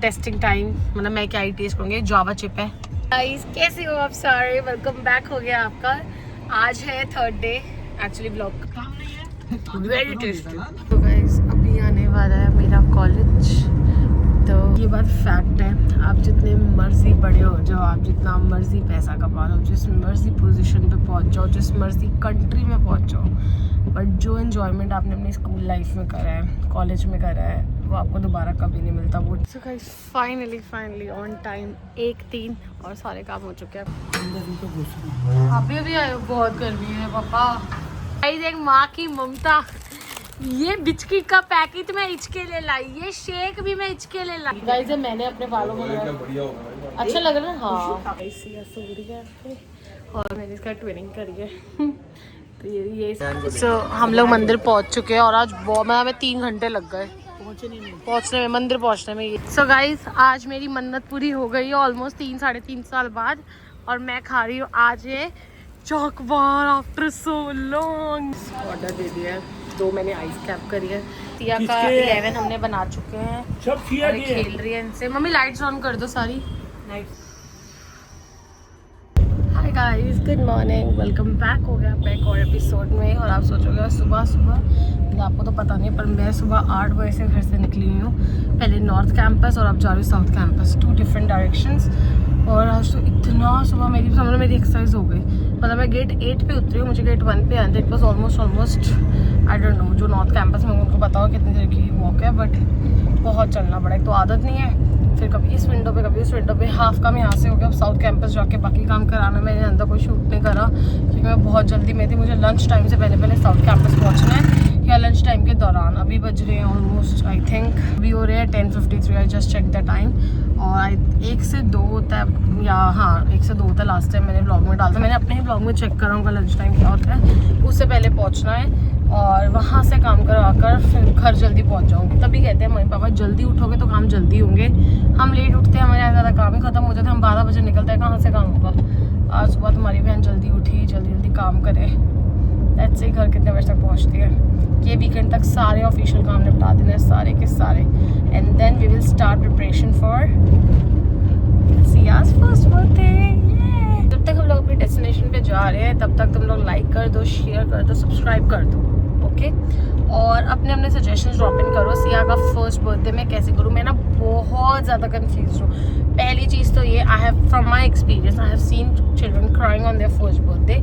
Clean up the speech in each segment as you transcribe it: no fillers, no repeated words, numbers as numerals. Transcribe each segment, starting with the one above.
Testing time, मतलब मैं क्या ही टेस्ट करूँगी, जावा चिप है। गाइस कैसे हो आप सारे, वेलकम बैक हो गया आपका। आज है third day, actually blog very tasty. तो गाइस अभी आने वाला है मेरा कॉलेज। तो ये बात फैक्ट है, आप जितने मर्जी बड़े हो जाओ, आप जितना मर्जी पैसा कमा लो, जिस मर्जी पोजीशन पे पहुंच जाओ, जिस मर्जी कंट्री में पहुंच जाओ, बट जो एंजॉयमेंट आपने अपनी स्कूल लाइफ में करा है, कॉलेज में करा है, वो आपको दोबारा कभी नहीं मिलता। वो so guys finally on time 1:03 और सारे काम हो चुके हैं। अभी आए हो, बहुत गर्मी है पापा। गाइस एक माँ की ममता, ये बिस्किट का पैकेट मैं इसके लिए लाई, ये शेक भी मैं इसके लिए लाई। गाइस मैंने अपने बालों को अच्छा लग रहा है। हाँ और मैंने इसका ट्विनिंग करी है। तो ये सो हम लोग मंदिर पहुंच चुके हैं और आज हमें 3 घंटे लग गए पहुंचने में, मंदिर पहुंचने में। सो गाइस आज मेरी मन्नत पूरी हो गई है ऑलमोस्ट 3-3.5 साल बाद, और मैं खा रही हूँ आज ये chocobar after so long. Order दे दिया है, 2 मैंने आइस कैप करी है। सिया का 11 हमने बना चुके हैं, सब खेल रही है इनसे। मम्मी लाइट्स ऑन कर दो सारी lights. Hi guys, good morning, welcome back हो गया बैक और एपिसोड में। और आप सोचोगे सुबह आपको तो पता नहीं, पर मैं सुबह 8 बजे से घर से निकली हुई हूँ। पहले नॉर्थ कैंपस और अब जा रही हूँ साउथ कैंपस, 2 डिफरेंट डायरेक्शंस। और आज तो इतना सुबह मेरी एक्सरसाइज हो गई। मतलब मैं गेट 8 पे उतरी हूँ, मुझे गेट 1 पे आना था। It was almost I don't know, जो नॉर्थ कैंपस में उनको पता हो कितनी देर की वॉक है, बट बहुत चलना पड़ा। एक तो आदत नहीं है, फिर कभी इस विंडो पे कभी उस विंडो पे। हाफ काम यहाँ से हो गया, अब साउथ कैंपस जाके बाकी काम कराना। मैंने अंदर कोई शूट नहीं करा क्योंकि मैं बहुत जल्दी में थी। मुझे लंच टाइम से पहले साउथ कैंपस पहुँचना है, या लंच टाइम के दौरान। अभी बज रहे हैं ऑलमोस्ट आई थिंक अभी हो रहे हैं 10:53। I just check the time. और 1 से 2 होता है, या हाँ 1 से 2 होता है। लास्ट टाइम मैंने ब्लॉग में डालता, मैंने अपने ही ब्लॉग में चेक करा हूँ लंच टाइम क्या होता है। उससे पहले पहुँचना है और वहाँ से काम करवा कर फिर घर जल्दी पहुँच जाऊँगी। तभी कहते हैं मम्मी पापा जल्दी उठोगे तो काम जल्दी होंगे। हम लेट उठते हैं, हमारे यहाँ ज़्यादा काम ही खत्म हो जाता है। हम 12 बजे निकलते हैं, कहाँ से काम होगा। आज सुबह तुम्हारी बहन जल्दी उठी, जल्दी काम करे। ऐसे ही घर कितने बजे तक पहुँचती है। ये वीकेंड तक सारे ऑफिशियल काम निपटा देने, सारे के सारे। And then we will start preparation for Sia's first birthday. जब तक हम लोग अपनी डेस्टिनेशन पे जा रहे हैं तब तक तुम लोग लाइक कर दो, शेयर कर दो, सब्सक्राइब कर दो, ओके। और अपने सजेशंस ड्रॉप इन करो। सिया का फर्स्ट बर्थडे मैं कैसे करूँ, मैं ना बहुत ज़्यादा कंफ्यूज हूँ। पहली चीज़ तो ये, I have from my experience I have seen children crying on their first birthday.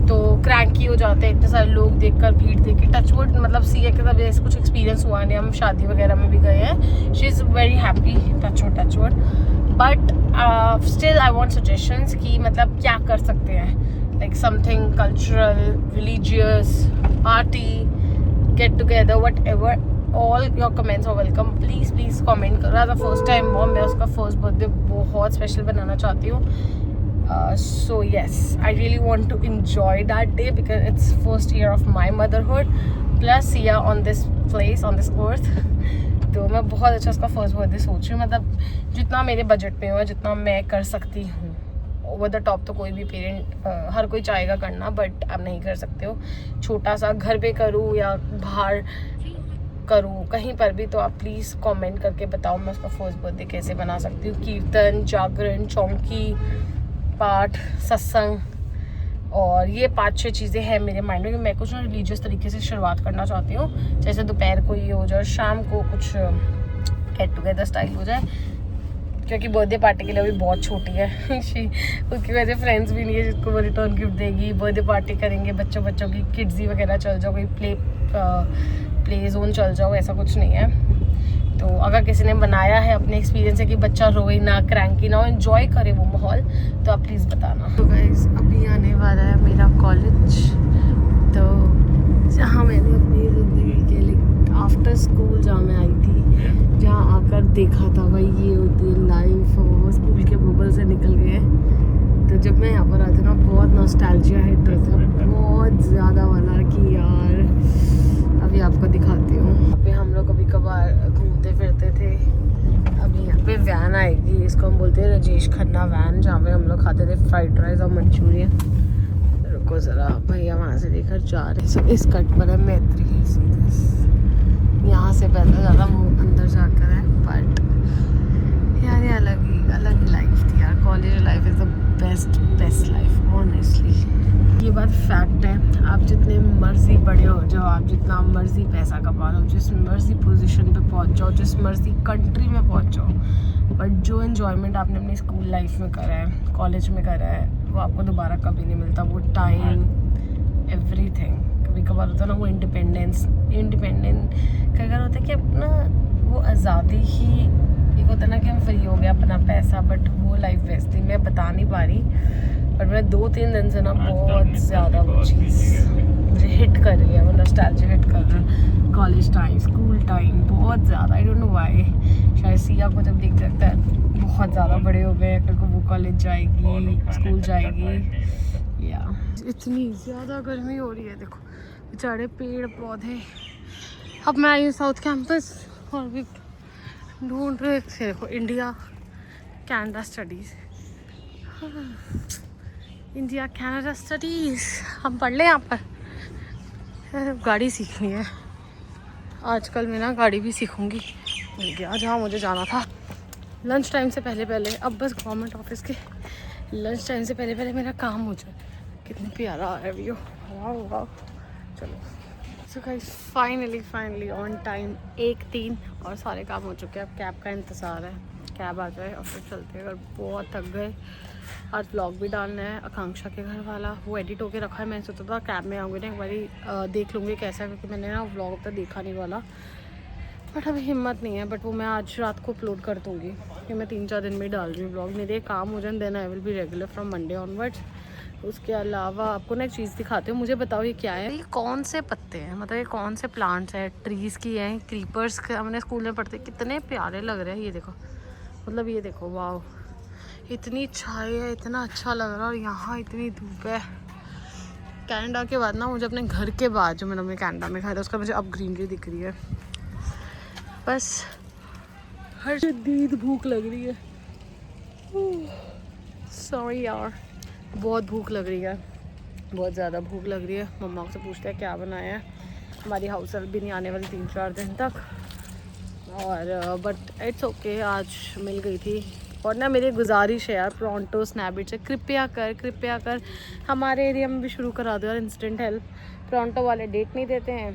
तो क्रैंकी हो जाते हैं, इतने सारे लोग देखकर, भीड़ देख के। टचवुड मतलब सिया के साथ ऐसे कुछ एक्सपीरियंस हुआ नहीं, हम शादी वगैरह में भी गए हैं। She is very happy, touchwood. But still I want suggestions कि मतलब क्या कर सकते हैं, like something cultural, religious, party, get together, whatever. All your comments are welcome. Please comment करो। As a first time mom, मैं उसका फर्स्ट बर्थडे बहुत स्पेशल बनाना चाहती हूँ। So yes, I really want to enjoy that day because it's first year of my motherhood plus Sia on this place, on this earth. तो मैं बहुत अच्छा उसका फर्स्ट बर्थडे सोच रही हूँ। मतलब जितना मेरे बजट में हो, जितना मैं कर सकती हूँ। ओवर द टॉप तो कोई भी पेरेंट हर कोई चाहेगा करना, बट आप नहीं कर सकते हो। छोटा सा घर पे करूँ या बाहर करूँ, कहीं पर भी, तो आप प्लीज़ कमेंट करके बताओ मैं उसका फर्स्ट बर्थडे कैसे बना सकती हूँ। कीर्तन, जागरण, चौकी, पाठ, सत्संग, और ये 5-6 चीज़ें हैं मेरे माइंड में कि मैं कुछ ना रिलीजियस तरीके से शुरुआत करना चाहती हूँ। जैसे दोपहर को ये हो जाए, शाम को कुछ गेट टुगेदर स्टाइल हो जाए, क्योंकि बर्थडे पार्टी के लिए अभी बहुत छोटी है। उसकी वजह से फ्रेंड्स भी नहीं है जिसको वो रिटर्न गिफ्ट देगी। बर्थडे पार्टी करेंगे बच्चों की, किड्जी वगैरह चल जाओ, कोई प्ले जोन चल जाओ, ऐसा कुछ नहीं है। तो अगर किसी ने बनाया है, अपने एक्सपीरियंस है कि बच्चा रोए ना, क्रैंकी ना हो, एंजॉय करे वो माहौल, तो आप प्लीज़ बताना। तो गाइस अभी आने वाला है मेरा कॉलेज, तो जहाँ मैंने अपनी ज़िंदगी के लिए आफ्टर स्कूल जहाँ मैं आई थी, जहाँ आकर देखा था भाई ये होती है लाइफ, और स्कूल के बबल से निकल गए। तो जब मैं यहाँ पर आती हूँ ना, बहुत नॉस्टैल्जिया हिट होता है, बहुत ज़्यादा वाला कि यार अभी आपको दिखाती हूँ। यहाँ पे हम लोग कभी कभार घूमते फिरते थे। अभी यहाँ पे वैन आएगी, इसको हम बोलते हैं राजेश खन्ना वैन, जहाँ पे हम लोग खाते थे फ्राइड राइस और मंचूरियन। रुको ज़रा, भैया वहाँ से लेकर जा रहे हैं। इस कट पर है मैत्री, यहाँ से पहले ज़्यादा अंदर जाकर है, बट बेस्ट लाइफ ऑनेस्टली। ये बात फैक्ट है। आप जितने मर्जी बड़े हो जाओ, आप जितना मर्जी पैसा कमा लो, जिस मर्जी पोजीशन पे पहुंच जाओ, जिस मर्जी कंट्री में पहुंच जाओ, बट जो एन्जॉयमेंट आपने अपनी स्कूल लाइफ में करा है, कॉलेज में करा है, वो आपको दोबारा कभी नहीं मिलता। वो टाइम, एवरीथिंग। कभी कभार होता है ना वो इंडिपेंडेंट कई बार होता है कि अपना वो आज़ादी ही एक होता है ना कि हम फ्री हो गया, अपना पैसा, बट वो लाइफ बेस्ट थी। मैं बता नहीं पा रही, बट मैं 2-3 दिन से ना बहुत ज़्यादा वो चीज़ मुझे हिट कर रही है, वो नॉस्टैल्जिया हिट कर रहा है। कॉलेज टाइम, स्कूल टाइम बहुत ज़्यादा। I don't know why. शायद सिया को जब देख सकता है बहुत ज़्यादा बड़े हो गए, कल को वो कॉलेज जाएगी, स्कूल जाएगी। या इतनी ज़्यादा गर्मी हो रही है, देखो बेचारे पेड़ पौधे। अब मैं आई हूँ साउथ कैंपस और भी ढूंढ रहे थे। देखो India Canada studies, India Canada studies हम पढ़ लें यहाँ पर। गाड़ी सीखनी है आजकल, मैं ना गाड़ी भी सीखूंगी। मिल गया जहाँ मुझे जाना था। लंच टाइम से पहले अब बस गवर्नमेंट ऑफिस के लंच टाइम से पहले मेरा काम हो जाए। कितनी प्यारा आ रहा है व्यू, वाह। चलो so guys finally on time 1:03 और सारे काम हो चुके हैं। अब कैब का इंतज़ार है, कैब आ जाए और फिर चलते हैं। अगर बहुत थक गए, आज व्लॉग भी डालना है आकांक्षा के घर वाला, वो एडिट होके रखा है। मैंने सोचा था कैब में आऊँगी ना एक बारी देख लूँगी कैसा, क्योंकि मैंने ना व्लॉग अब तक देखा नहीं वाला, बट अभी हिम्मत नहीं है। बट वो मैं आज रात को अपलोड कर दूँगी, क्योंकि मैं 3-4 दिन में ही डाल रही हूँ व्लॉग। मेरे काम हो जाए then I will be regular from Monday onwards. उसके अलावा आपको ना एक चीज़ दिखाते हो, मुझे बताओ ये क्या है, ये कौन से पत्ते हैं, मतलब ये कौन से प्लांट्स हैं? ट्रीज़ की हैं, क्रीपर्स के। हमने स्कूल में पढ़ते, कितने प्यारे लग रहे हैं। ये देखो, मतलब ये देखो, वाह, इतनी छाई है, इतना अच्छा लग रहा है। और यहाँ इतनी धूप है। कनाडा के बाद ना मुझे अपने घर के बाद जो मैंने कनाडा में खाया था उसका मुझे अब ग्रीनरी दिख रही है। बस हर शदीद भूख लग रही है। सॉरी यार, बहुत भूख लग रही है, बहुत ज़्यादा भूख लग रही है। मम्मा से पूछते हैं क्या बनाया है। हमारी हाउस हेल्प भी नहीं आने वाली 3-4 दिन तक, और बट इट्स ओके, आज मिल गई थी। और ना मेरी गुजारिश है यार प्रोंटो स्नैपडील से, कृपया कर हमारे एरिया में भी शुरू करा दो यार इंस्टेंट हेल्प। प्रोंटो वाले डेट नहीं देते हैं,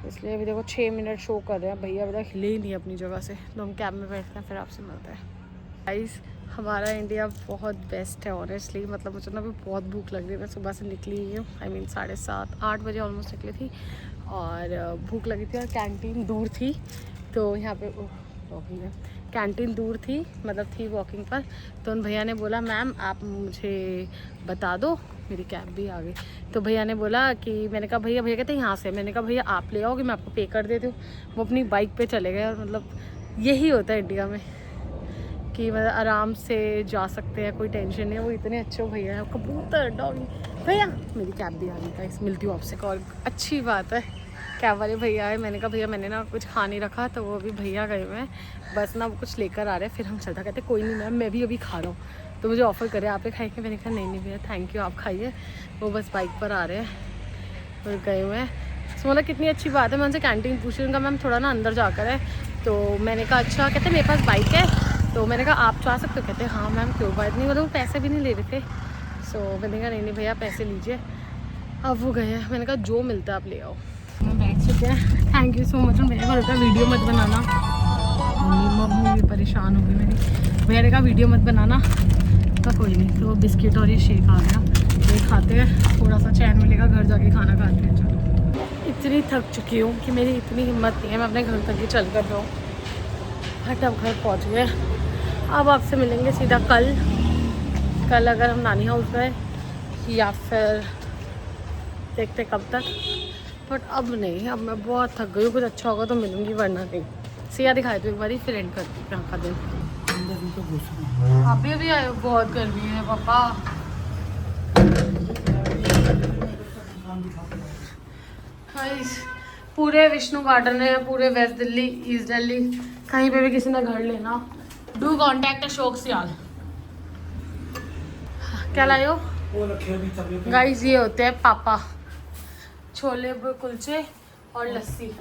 इसलिए अभी देखो 6 मिनट शो कर रहे हैं। भैया अभी तक हिले ही नहीं अपनी जगह से। तो हम कैब में बैठते हैं, फिर आपसे मिलते हैं। गाइस हमारा इंडिया बहुत बेस्ट है ऑनेस्टली। मतलब मुझे ना अभी बहुत भूख लग रही है। मैं सुबह से निकली हुई हूँ, आई मीन 7:30-8 बजे ऑलमोस्ट निकली थी, और भूख लगी थी और कैंटीन दूर थी। तो यहाँ पे वॉकिंग है, कैंटीन दूर थी, मतलब थी वॉकिंग पर। तो उन भैया ने बोला मैम आप मुझे बता दो, मेरी कैब भी आ गई। तो भैया ने बोला कि, मैंने कहा भैया कहते हैं यहाँ से। मैंने कहा भैया आप ले आओगे, मैं आपको पे कर देती हूँ। वो अपनी बाइक पे चले गए। और मतलब यही होता है इंडिया में कि मतलब आराम से जा सकते हैं, कोई टेंशन नहीं है। वो इतने अच्छे भैया हैं। कबूतर, डॉगी, भैया मेरी कैब भी आ गई गाइस, मिलती हूँ आपसे कॉल। अच्छी बात है, कैब वाले भैया है। मैंने कहा भैया मैंने ना कुछ खा नहीं रखा, तो वो भी भैया गए हुए हैं, बस ना वो कुछ लेकर आ रहे हैं, फिर हम चलता। कहते कोई नहीं मैम, मैं भी अभी खा रहा हूँ, तो मुझे ऑफ़र करे आप ही खाएंगे। मैंने कहा नहीं भैया थैंक यू, आप खाइए। वो बस बाइक पर आ रहे हैं और गए हुए हैं। तो मतलब कितनी अच्छी बात है। मैं उनसे कैंटीन पूछ रही हूँ, मैम थोड़ा ना अंदर जाकर है। तो मैंने कहा अच्छा। कहते मेरे पास बाइक है, तो मैंने कहा आप जा सकते हो। कहते हाँ मैम क्यों बात नहीं, मतलब वो पैसे भी नहीं ले रहे थे। सो मैंने कहा नहीं भैया पैसे लीजिए। अब वो गए हैं, मैंने कहा जो मिलता है आप ले आओ। मैं बैठ चुके हैं, थैंक यू सो मच। भैया को होता वीडियो मत बनाना, मम्मी भी परेशान होगी मेरी। भैया ने कहा वीडियो मत बनाना, तो कोई नहीं। तो बिस्किट और ये शेक आ गया, ये खाते हैं, थोड़ा सा चैन मिलेगा, घर जाके खाना खाते हैं। चलो इतनी थक चुकी हूँ कि मेरी इतनी हिम्मत नहीं है, मैं अपने घर तक ही चल कर रहा हूँ। हट अब घर पहुँच गए। अब आपसे मिलेंगे सीधा कल अगर हम नानी हाउस गए, या फिर देखते कब तक। बट अब नहीं, अब मैं बहुत थक गई हूँ। कुछ अच्छा होगा तो मिलूंगी, वरना नहीं। सिया दिखाई दो एक बार, फिर एंड करती हूँ यहाँ का दिन। अभी आए हो, बहुत गर्मी है पापा। पूरे विष्णु गार्डन है, पूरे वेस्ट दिल्ली, ईस्ट दिल्ली, कहीं पे भी किसी ने घर लेना, डू कॉन्टेक्ट अशोक सियाल। क्या लाए हो गाइस? ये होते हैं पापा, छोले कुलचे और लस्सी।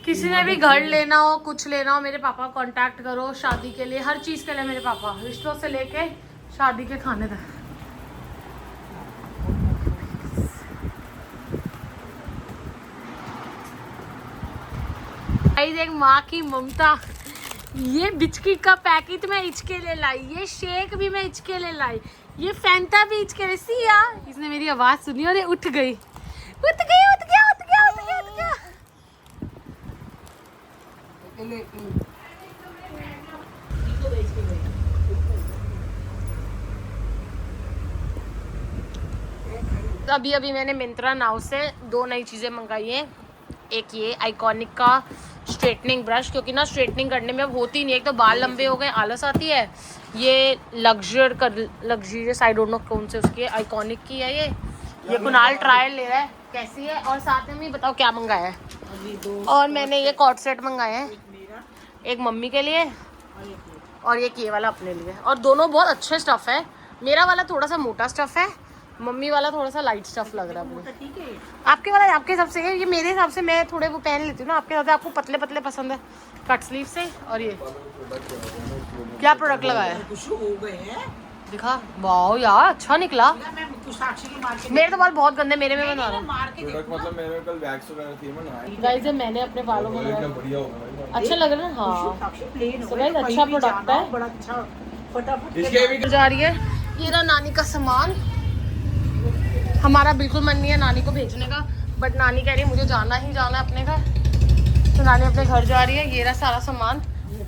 किसी ने भी घर लेना हो, कुछ लेना हो, मेरे पापा कांटेक्ट करो। शादी के लिए, हर चीज़ के लिए मेरे पापा, रिश्तों से लेके शादी के खाने थे। एक माँ की ममता। ये बिस्किट का पैकेट मैं इचके ले लाई, ये शेक भी मैं इचके ले लाई, ये फैंटा भी इचके ले। सिया इसने मेरी आवाज सुनी और ये उठ गई, उठ गया, उठ गया, उठ गया, उठ गया, उठ गया। अभी अभी मैंने मिंत्रा नाउ से 2 नई चीज़ें मंगाई हैं। एक ये आइकॉनिक का स्ट्रेटनिंग ब्रश, क्योंकि ना स्ट्रेटनिंग करने में अब होती नहीं है, एक तो बाल लंबे हो गए, आलस आती है। ये लग्जरियस आई डोंट नो कौन से उसकी है, आइकॉनिक की है ये कुणाल ट्रायल ले रहा है कैसी है। और साथ में भी बताओ क्या मंगाया है। और मैंने ये कॉर्ड सेट मंगाए हैं, एक मम्मी के लिए और ये वाला अपने लिए। और दोनों बहुत अच्छे स्टफ़ है। मेरा वाला थोड़ा सा मोटा स्टफ़ है, मम्मी वाला थोड़ा सा लाइट स्टफ लग रहा है मुझे। ठीक है, आपके वाला आपके हिसाब से है, ये मेरे हिसाब से मैं थोड़े वो पहन लेती हूँ ना, आपके हिसाब से आपको पतले पतले पसंद है कट स्लीव से। और ये क्या प्रोडक्ट लगाया है दिखा, वाओ यार अच्छा निकला। मेरे तो बाल बहुत गंदे, मेरे में बना रहा हूँ। गाइस मैंने अपने बालों में अच्छा लग रहा है। हाँ अच्छा प्रोडक्ट है, बड़ा अच्छा फटाफट जा रही है। ये रहा नानी का सामान। हमारा बिल्कुल मन नहीं है नानी को भेजने का, बट नानी कह रही है मुझे जाना ही जाना है अपने घर, तो नानी अपने घर जा रही है। ये रहा सारा सामान,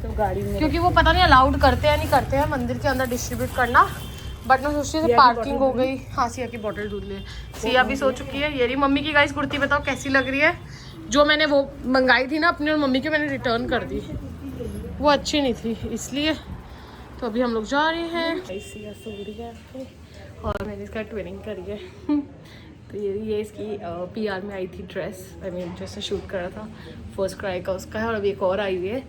तो गाड़ी में, क्योंकि वो पता नहीं अलाउड करते हैं नहीं करते हैं मंदिर के अंदर डिस्ट्रीब्यूट करना, बट मैं सोचती हूँ पार्किंग हो गई। हाँ सिया की बोतल दूध ले, सिया भी सो चुकी है। ये रही मम्मी की गाइस कुर्ती, बताओ कैसी लग रही है। जो मैंने वो मंगाई थी ना अपनी और मम्मी की, मैंने रिटर्न कर दी, वो अच्छी नहीं थी इसलिए। तो अभी हम लोग जा रहे हैं। सिया सो रही है और मैंने इसका ट्विनिंग करी है। तो ये इसकी PR में आई थी ड्रेस, आई मीन जैसे शूट कर रहा था, फर्स्ट क्राई का उसका है। और अभी एक और आई हुई है,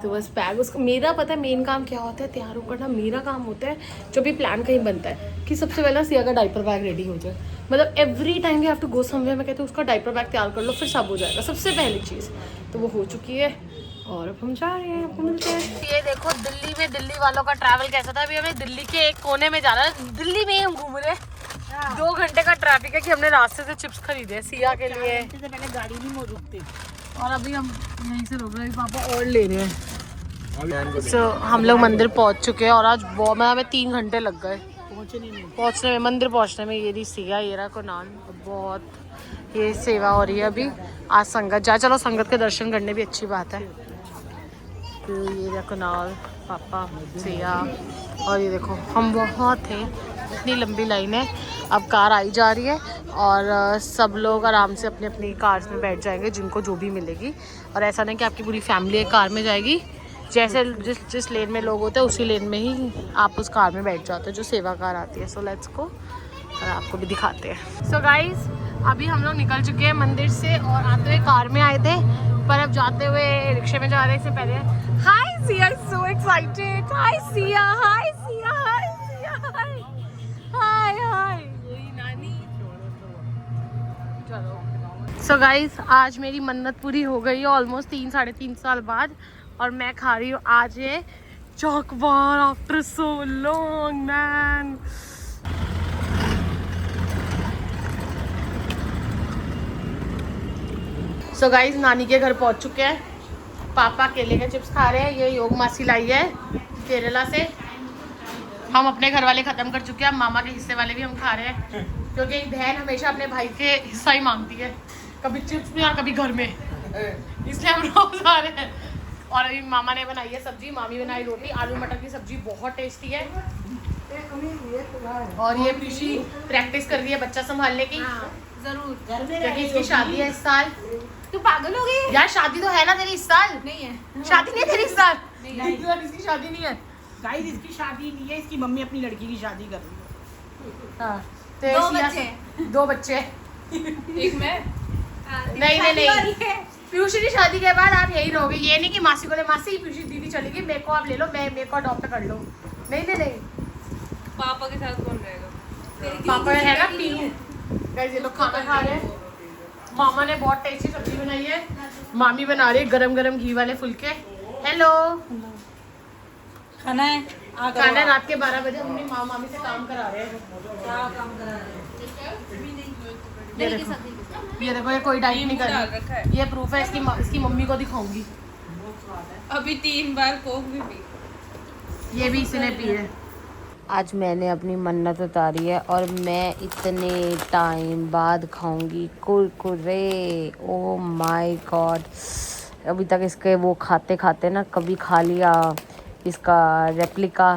तो बस बैग उसका। मेरा पता है मेन काम क्या होता है, तैयार होकर ना मेरा काम होता है जो भी प्लान कहीं बनता है कि सबसे पहले सिया का डाइपर बैग रेडी हो जाए। मतलब every time you have to go somewhere, मैं कहती हूँ उसका डाइपर बैग तैयार कर लो, फिर सब हो जाएगा, सबसे पहली चीज़। तो वो हो चुकी है और अब हम जा रहे हैं, आपको मिलते हैं। ये देखो दिल्ली में दिल्ली वालों का ट्रैवल कैसा था। अभी हमें दिल्ली के एक कोने में जाना है, दिल्ली में ही हम घूम रहे हैं। 2 घंटे का ट्रैफिक है कि हमने रास्ते से चिप्स खरीदे सिया के लिए। पहले गाड़ी नहीं रुकते और अभी हम यहीं से रुक रहे हैं, पापा और ले रहे हैं। तो हम लोग मंदिर पहुंच चुके हैं और आज हमें 3 घंटे लग गए पहुंचने में, मंदिर पहुंचने में। ये रही सिया, ये रहा कुणाल, बहुत ये सेवा हो रही है अभी। आज संगत जाए, चलो संगत के दर्शन करने भी अच्छी बात है। तो ये रहा कुणाल, पापा, सिया और ये देखो हम बहुत थे, इतनी लंबी लाइन है। अब कार आई जा रही है और सब लोग आराम से अपनी अपनी कार्स में बैठ जाएंगे जिनको जो भी मिलेगी। और ऐसा नहीं कि आपकी पूरी फैमिली एक कार में जाएगी, जैसे जिस लेन में लोग होते हैं उसी लेन में ही आप उस कार में बैठ जाते हो जो सेवा कार आती है। सो लेट्स गो और आपको भी दिखाते हैं। सो गाइज अभी हम लोग निकल चुके हैं मंदिर से और आते हुए कार में आए थे, पर अब जाते हुए रिक्शे में जा रहे हैं। इससे पहले हाय सिया, सो एक्साइटेड। हाय सिया, हाय सिया, हाय सिया, हाय हाय हाय नानी। चलो सो गाइज आज मेरी मन्नत पूरी हो गई है ऑलमोस्ट 3-3.5 साल बाद, और मैं खा रही हूँ आज ये chocobar after so long man. So guys नानी के घर पहुंच चुके हैं। पापा केले के चिप्स खा रहे हैं, ये योग मासी लाई है केरला से। हम अपने घर वाले ख़त्म कर चुके हैं, मामा के हिस्से वाले भी हम खा रहे हैं, क्योंकि बहन हमेशा अपने भाई के हिस्सा ही मांगती है, कभी चिप्स में और कभी घर में, इसलिए हम रोज आ रहे हैं। और अभी मामा ने बनाई है सब्जी, मामी बनाई रोटी। आलू मटर की सब्जी बहुत टेस्टी है। और ये पीछी प्रैक्टिस कर रही है बच्चा संभालने की। जरूर, क्योंकि इसकी शादी है इस साल। तू पागल हो गई यार, शादी तो है ना तेरी इस साल? नहीं है, शादी नहीं है तेरी इस साल? नहीं, इसकी शादी नहीं है गाइस, इसकी शादी नहीं है, इसकी मम्मी अपनी लड़की की शादी कर रही है। हाँ, 2 बच्चे एक में नहीं पीयूषी की शादी के बाद आप यही रहोगे। ये नहीं कि मासी को ले, मासी पीयूषी दीदी चलेगी, मेरे को आप ले लो, मेरे को अडॉप्ट कर लो। नहीं पापा के साथ कौन रहेगा? पापा है ना पीयू। गाइस ये लोग खाना खा रहे हैं। मामा ने बहुत टेस्टी सब्जी बनाई है, मामी बना रही है गरम गरम घी वाले फुलके। हेलो, खाना है? खाना रात के 12 बजे मम्मी मामी से काम करा रहे हैं। ये देखो ये कोई डाइट नहीं कर रहा, ये प्रूफ है इसकी मम्मी को दिखाऊंगी। अभी 3 बार कोक भी पी, ये भी इसने पी है। आज मैंने अपनी मन्नत उतारी है और मैं इतने टाइम बाद खाऊंगी कुरकुरे। ओ माय गॉड, अभी तक इसके वो खाते खाते ना कभी खा लिया इसका रेप्लिका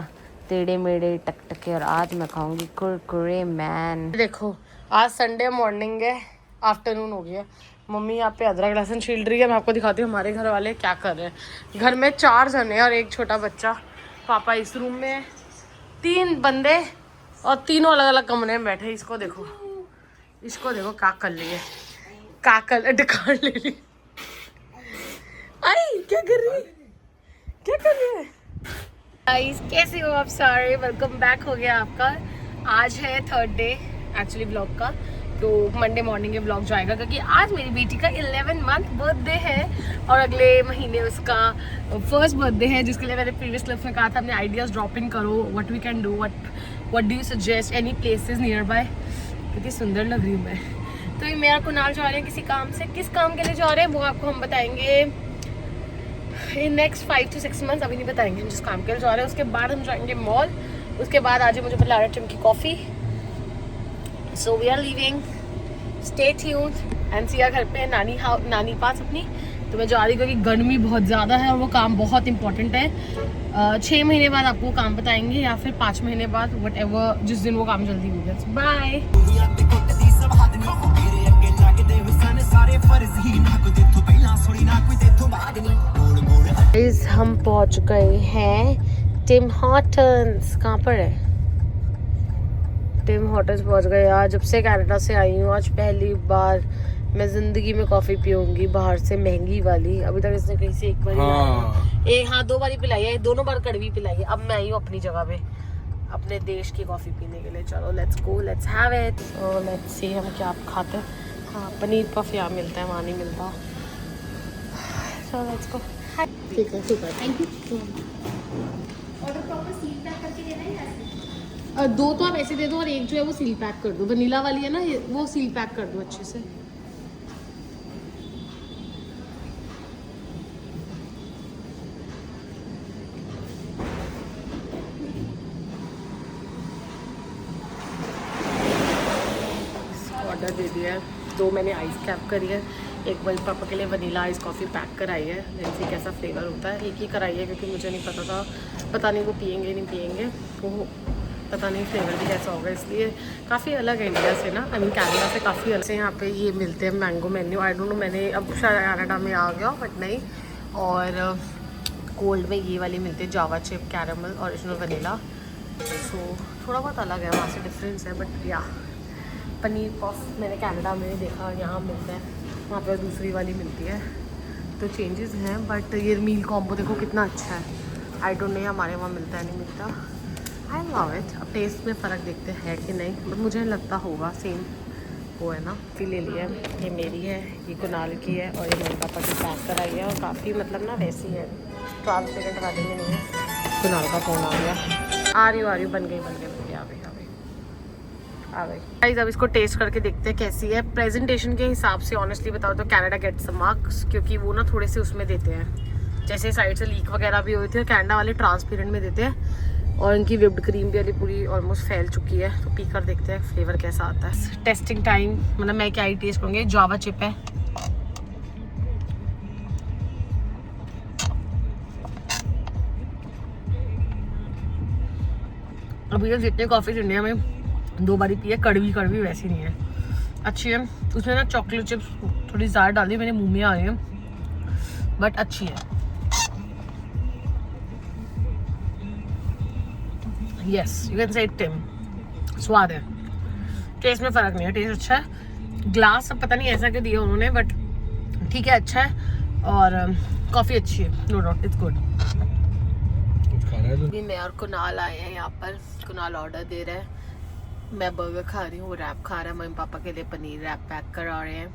टेढ़े मेढ़े टकटके, और आज मैं खाऊंगी कुरकुरे मैन। देखो आज संडे मॉर्निंग है, आफ्टरनून हो गया, मम्मी यहाँ पे अदरक लहसुन छील रही है। मैं आपको दिखाती हूँ हमारे घर वाले क्या कर रहे हैं। घर में 4 जने और एक छोटा बच्चा, पापा इस रूम में है, 3 बंदे और तीनों अलग अलग कमरे में बैठे। इसको देखो क्या कर रही है, डकार ले ली। आई क्या कर रही है गाइस, कैसे हो आप सारे? वेलकम बैक हो गया आपका। आज है 3rd डे एक्चुअली ब्लॉग का, तो मंडे मॉर्निंग में ब्लॉग जाएगा क्योंकि आज मेरी बेटी का 11 मंथ बर्थडे है और अगले महीने उसका 1st बर्थडे है, जिसके लिए मैंने प्रीवियस क्लिप्स में कहा था अपने आइडियाज़ ड्रॉप इन करो, what we can do, what do you suggest, any places near by. कितनी सुंदर लग रही हूँ मैं। तो ये मेरा कुनाल जा रहे हैं किसी काम से, किस काम के लिए जा रहे हैं वो आपको हम बताएंगे इन नेक्स्ट 5 to 6 मंथ्स, अभी नहीं बताएंगे जिस काम के लिए जा रहे हैं। उसके बाद हम जाएंगे मॉल, उसके बाद आज मुझे पिला रहा है चमकी coffee. So we are leaving, stay tuned. And Sia घर पे नानी पास अपनी, तो मैं जा रही हूँ क्योंकि गर्मी बहुत ज़्यादा है और वो काम बहुत इंपॉर्टेंट है। 6 महीने बाद आपको वो काम बताएंगे या फिर 5 महीने बाद, वट एवर जिस दिन वो काम जल्दी हो गया। बाय। हम पहुंच गए हैं टिम हॉर्टन्स। कहाँ पर है टिम हॉर्टन्स? पहुंच गए यार। जब से कनाडा से आई हूँ आज पहली बार मैं जिंदगी में कॉफी पीऊंगी बाहर से, महंगी वाली। अभी तक इसने कहीं से एक बार 2 बार पिलाई है, दोनों बार कड़वी पिलाई है। अब मैं आई हूँ अपनी जगह पे अपने देश की कॉफी पीने के लिए। चलो let's go, let's have it, let's see हम क्या खाते हैं। हाँ पनीर पफ यहाँ मिलता है, वहाँ नहीं मिलता। चलो लेट्स गो। ठीक है thank you. Order proper seal pack करके देना है ऐसे? 2 तो आप ऐसे दे दो और एक जो है वो सील पैक कर दो। वनीला वाली है ना वो सील पैक कर दो अच्छे से। ऑर्डर दे दिया है, 2 मैंने आइस कैप करी है, एक बल पापा के लिए वनीला आइस कॉफ़ी पैक कराई है। जैसे कैसा फ्लेवर होता है, एक ही कराई है क्योंकि मुझे नहीं पता था, पता नहीं वो पियेंगे नहीं पियेंगे, वो पता नहीं फ्लेवर भी कैसा होगा, इसलिए काफ़ी अलग है इंडिया से ना, आई मीन कैनेडा से काफ़ी अलग से। यहाँ पे ये मिलते हैं mango menu, I don't know, मैंने अब शायद कनाडा में आ गया बट नहीं। और कोल्ड में ये वाली मिलती है जावा चिप कैरामल ओरिजिनल वनीला, सो थोड़ा बहुत अलग है, वहाँ से डिफरेंस है। बट या पनीर पफ मैंने कनाडा में देखा, यहाँ मिलता है, वहाँ पर दूसरी वाली मिलती है, तो चेंजेस हैं। बट ये मील कॉम्बो देखो कितना अच्छा है, आई डोंट नो हमारे वहाँ मिलता है नहीं मिलता, आई लव इट। अब टेस्ट में फ़र्क देखते हैं कि नहीं, बट मुझे नहीं लगता होगा सेम वो है ना। फिर ले लिया, ये मेरी है, ये कुनाल की है और ये मेरे पापा की पैक कराई है और काफ़ी मतलब ना वैसी है, ट्रांसपेरेंट वाले में नहीं है। कुनाल का फ़ोन आ गया, आ रही हूँ, बन गई आ गई। गाइस अब इसको टेस्ट करके देखते हैं कैसी है। प्रेजेंटेशन के हिसाब से ऑनेस्टली बताओ तो कनाडा गेट्स मार्क्स, क्योंकि वो ना थोड़े से उसमें देते हैं, जैसे साइड से लीक वगैरह भी हुई थी, कनाडा वाले ट्रांसपेरेंट में देते हैं। और इनकी विप्ड क्रीम भी अभी पूरी ऑलमोस्ट फैल चुकी है, तो पी कर देखते हैं फ्लेवर कैसा आता है। टेस्टिंग टाइम, मतलब मैं क्या ही टेस्ट करूँगी। जावा चिप है, अभी तक जितने कॉफ़ी इंडिया में 2 बारी पी है, कड़वी वैसी नहीं है, अच्छी है। उसमें ना चॉकलेट चिप्स थोड़ी ज़्यादा डाली, मेरे मुंह में आ रही है, बट अच्छी है। यस यू कैन से टिम, स्वाद है, टेस्ट में फ़र्क नहीं है, टेस्ट अच्छा है। ग्लास अब पता नहीं ऐसा क्यों दिया उन्होंने, बट ठीक है, अच्छा है। और कॉफ़ी अच्छी है, नो डाउट, इट्स गुड। अभी मैं और कुनाल आए हैं यहाँ पर, कुनाल ऑर्डर दे रहा है, मैं बर्गर खा रही हूँ, वो रैप खा रहा है, मम्मी पापा के लिए पनीर रैप पैक करा रहे हैं।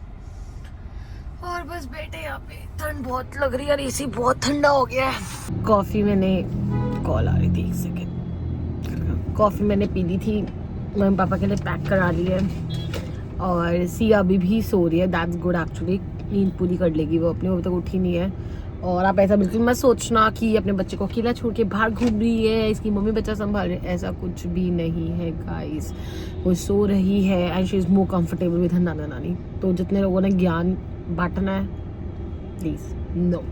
और बस बैठे यहाँ पे, ठंड बहुत लग रही है और एसी बहुत ठंडा हो गया है। कॉफ़ी में नहीं, कॉल आ रही थी, 1 सेकेंड। कॉफ़ी मैंने पी ली थी, मम्मी पापा के लिए पैक करा ली है। और सिया अभी भी सो रही है, दैट्स गुड एक्चुअली, नींद पूरी कर लेगी वो अपनी, वो तक उठी नहीं है। और आप ऐसा बिल्कुल मत सोचना कि अपने बच्चे को अकेला छोड़ के बाहर घूम रही है, इसकी मम्मी बच्चा संभाल रहे, ऐसा कुछ भी नहीं है गाइस। वो सो रही है and she is more comfortable with her नाना नानी। तो जितने लोगों ने ज्ञान बांटना है प्लीज़ नो।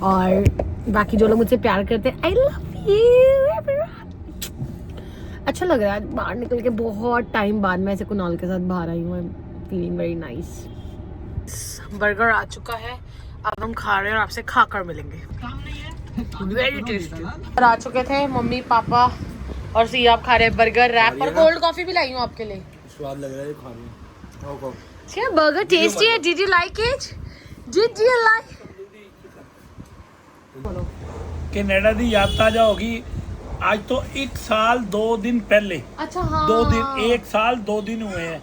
और बाकी जो लोग मुझसे प्यार करते हैं, आई लव यू। अच्छा लग रहा है बाहर निकल के, बहुत टाइम बाद मैं ऐसे कुणाल के साथ बाहर आई हूँ, I am feeling very nice. Burger आ चुका है, अब हम खा रहे हैं और आपसे खाकर मिलेंगे। Very tasty. और आ चुके थे मम्मी पापा और सिया, आप खा रहे हैं बर्गर, रैप और कोल्ड कॉफी भी लाई हूँ आपके लिए। स्वाद लग रहा है खाने में। सिया बर्गर टेस्टी है, did you like it? Did you like? Canada दी यात्रा जा होगी आज तो 1 साल 2 दिन पहले। अच्छा हाँ, 2 दिन, 1 साल 2 दिन हुए हैं।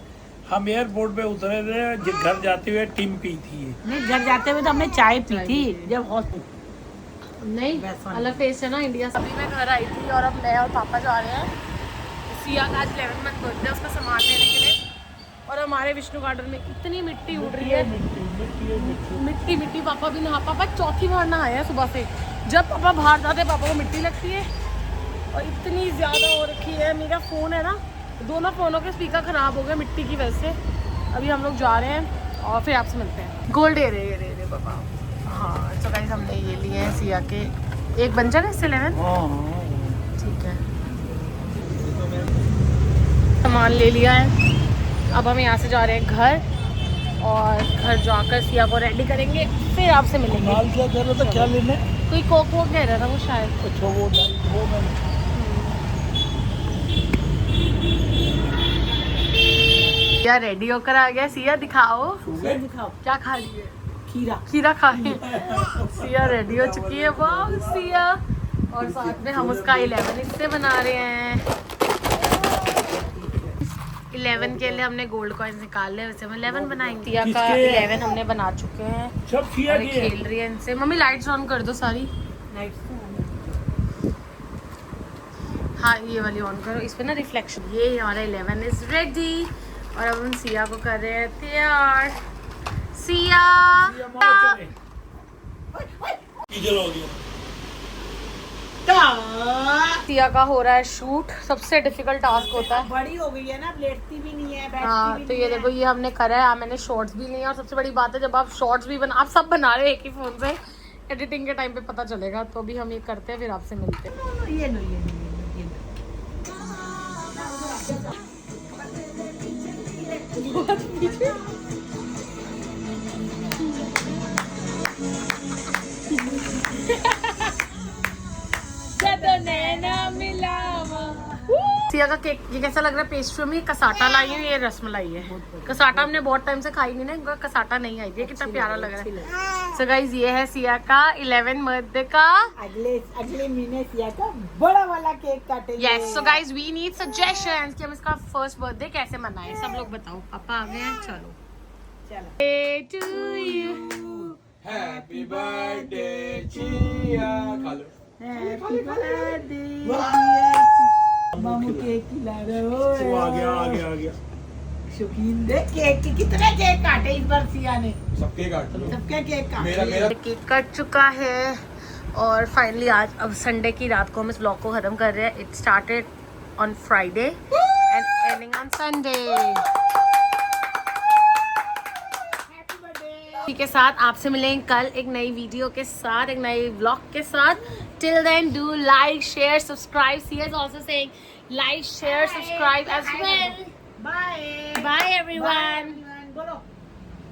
हम एयरपोर्ट पे उतरे थे, घर जाते हुए टीम पी थी। नहीं, घर जाते हुए तो हमने चाय पी थी जब हॉस्पिटल। नहीं अलग टेस्ट है ना इंडिया से। अभी मैं घर आई थी और अब मैं और पापा जा रहे हैं सिया का आज 11 मंथ बर्थडे, उसका सामान लेने के लिए। और हमारे विष्णु गार्डन में इतनी मिट्टी उड़ रही है, मिट्टी मिट्टी। पापा भी नहा, पापा चौथी बार नहाए हैं सुबह से। जब पापा बाहर जाते पापा को मिट्टी लगती है और इतनी ज़्यादा हो रखी है। मेरा फ़ोन है ना, दोनों फ़ोनों के स्पीकर ख़राब हो गए मिट्टी की वजह से। अभी हम लोग जा रहे हैं और फिर आपसे मिलते हैं। गोल्ड दे रहे पापा। हाँ तो गाइस हमने ये लिए हैं सिया के, एक बन जाएगा इससे 11। ठीक है, सामान ले लिया है। अब हम यहाँ से जा रहे हैं घर और घर जाकर सिया को रेडी करेंगे, फिर आपसे मिलेंगे। माल क्या कह रहा था, क्या लेने? कोई कोक वोक कह रहा था वो शायद। अच्छा वो मैंने सिया रेडी होकर आ गया। सिया दिखाओ दिखाओ क्या खा रही है। खीरा। खीरा खा रही है। सिया रेडी हो चुकी है, वाह सिया। और साथ में हम उसका 11 इससे बना रहे हैं। 11 के लिए हमने गोल्ड कॉइन निकाल लिया, वैसे हम 11 बनाएंगे। सिया का 11 हमने बना चुके हैं। सब सिया और ये खेल रही है इनसे। मम्मी लाइट्स ऑन कर दो सारी। हाँ ये वाली ऑन करो, इस पे ना रिफ्लेक्शन। ये हमारा 11 इज रेडी और अब हम सिया को कर रहे हैं तैयार। सिया सिया का हो रहा है शूट, सबसे डिफिकल्ट टास्क होता है। बड़ी हो गई है ना, लेटती भी नहीं है, बैठती हाँ भी तो नहीं ये है। देखो ये हमने करा है। मैंने शॉर्ट्स भी लिए हैं और सबसे बड़ी बात है जब आप शॉर्ट्स भी आप सब बना रहे हो एक ही फोन से, एडिटिंग के टाइम पे पता चलेगा। तो अभी हम ये करते हैं, फिर आपसे मिलते हैं। ये लो। सिया का केक ये कैसा लग रहा है? पेस्ट्री में कसाटा लाई है, ये रसमलाई है। कसाटा हमने बहुत टाइम से खाई नहीं ना, कसाटा नहीं आई थी। कितना प्यारा लग रहा है। सो गाइस ये है सिया का 11 बर्थडे का। अगले महीने सिया का बड़ा वाला केक काटेंगे। Yes so guys we need suggestions कि हम इसका फर्स्ट बर्थडे कैसे मनाएं। सब लोग बताओ। पापा आ गए हैं, चलो। Birthday to you. Happy birthday chia. खा लो। हैप्पी बर्थडे मामू केक खिला रहे हो। वो आ गया। शौकीन दे केक के। कितने केक काटे इस बार सिया ने? सबके काट लो। सबके केक काटे। मेरा केक कट चुका है और फाइनली आज अब संडे की रात को हम इस ब्लॉग को खत्म कर रहे हैं। It started on Friday and ending on Sunday. के साथ आपसे मिलेंगे कल एक नई वीडियो के साथ, एक नई व्लॉग के साथ। Till then do like share subscribe. Sia is also saying like share subscribe as well. Bye Bye everyone. बोलो।